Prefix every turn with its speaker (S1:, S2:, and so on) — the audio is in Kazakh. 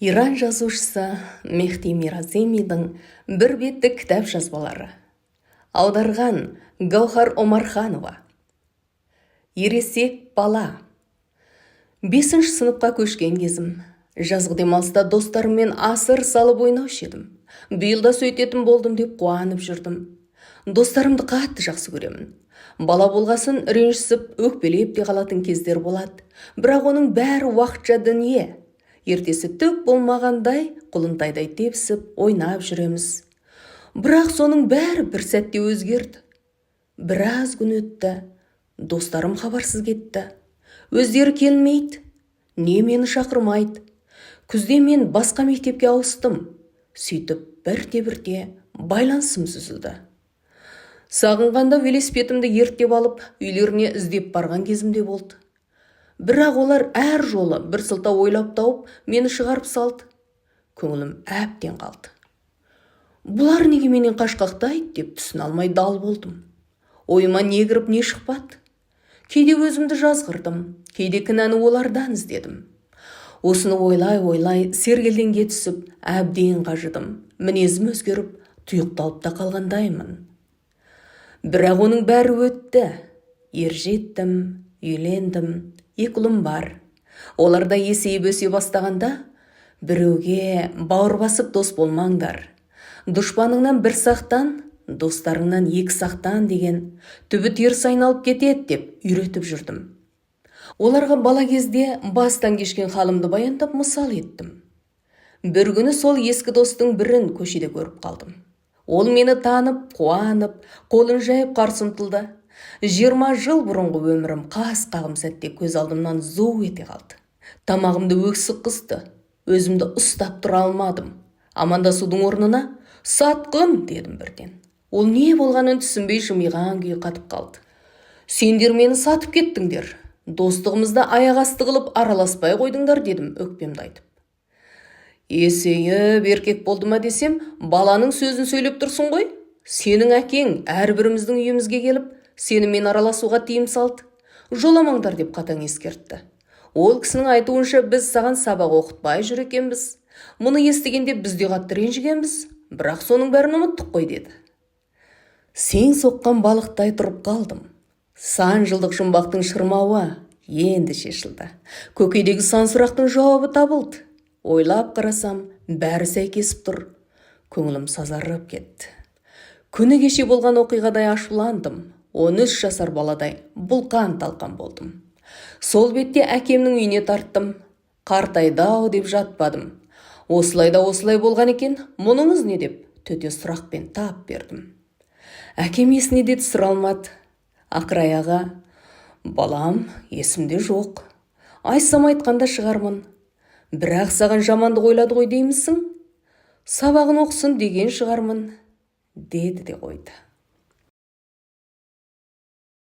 S1: Иран жазушысы Мехди Мираземидің бір беттік кітап жазбалары. Аударған Гаухар Омарханова. Ересек бала. 5-ші сыныпқа көшкен кезім. Жазғы демалыста достарыммен асыр салып ойнаушы едім. Биыл да сөйтетін болдым деп қуанып жүрдім. Достарымды қатты жақсы көремін. Бала болғасын ренжісіп, өкпелеп те қалатын кездер болады. Бірақ оның бәрі уақытша дүние. Ертесі түк болмағандай, құлынтайдай тепсіп, ойнап жүреміз. Бірақ соның бәрі бір сәтте өзгерді. Біраз күн өтті. Достарым хабарсыз кетті. Өздері келмейді. Не мені шақырмайды. Күзде мен басқа мектепке ауыстым. Сөйтіп бірте-бірте байланысым үзілді. Сағынғанда велосипедімді ерттеп алып, үйлеріне іздеп барған кезімде болды. Бірақ олар әр жолы бір сылтау ойлап тауып, мені шығарып салды. Көңілім әбден қалды. Бұлар неге менен қашқақтайды деп түсіне алмай дал болдым. Ойыма не кіріп не шықпады. Кейде өзімді жазғырдым, кейде кінәні олардан іздедім. Осыны ойлай сергелденге түсіп, әбден қажыдым. Мінезім өзгеріп, тұйықталып та қалғандаймын. Бірақ оның бәрі өтті. Ержеттім, үйлендім, 2 ұлым бар. Оларда есейіп өсе бастағанда, біреуге бауыр басып дос болмаңдар. Дұшпаныңнан бір сақтан, достарыңнан 2 сақтан деген түбі теріс айналып кетеді деп үйретіп жүрдім. Оларға бала кезде бастан кешкен халымды баяндап мысал еттім. Бір күні сол ескі достың бірін көшеде көріп қалдым. Ол мені танып, қуанып, қолын жайып қарсы ұмтылды. 20 жыл бұрынғы өмірім қас қағым сәтте көз алдымнан зу ете қалды. Тамағымды өксік қысты. Өзімді ұстап тұра алмадым. Амандасудың орнына «Сатқын» дедім бірден. Ол не болғанын түсінбей жымиған күйі қатып қалды. «Сендер мені сатып кеттіңдер. Достығымызда аяқ асты қылып араласпай қойдыңдар» дедім өкпемді айтып. Есейіп еркек болды ма десем, баланың сөзін сөйлеп тұрсың ғой. Сенің әкең әрбіріміздің үйімізге келіп, сенімен араласуға тыйым салды. Жоламаңдар деп қатаң ескертті. Ол кісінің айтуынша біз саған сабақ оқытпай жүр екенбіз. Мұны естігенде біз де қатты ренжігенбіз, бірақ соның бәрін ұмыттық қой деді. Сең соққан балықтай тұрып қалдым. Сан жылдық жұмбақтың шырмауы енді шешілді. Көкейдегі сан сұрақтың жауабы табылды. Ойлап қарасам, бәрі сәйкесіп тұр. Көңілім сазарып кетті. Күні кеше болған оқиғадай ашуландым. 13 жасар баладай бұлқан талқан болдым. Сол бетте әкемнің үйіне тарттым. Қартайды-ау деп жатпадым. Осылай болған екен, мұныңыз не деп төте сұрақпен тап бердім. Әкем есіне де түсіре алмады. Ақыраяға, балам, есімде жоқ. Айсам айтқанда шығармын. Бірақ саған жамандық ойлады ғой деймісің? Сабағын оқысын деген шығармын, деді де қойды.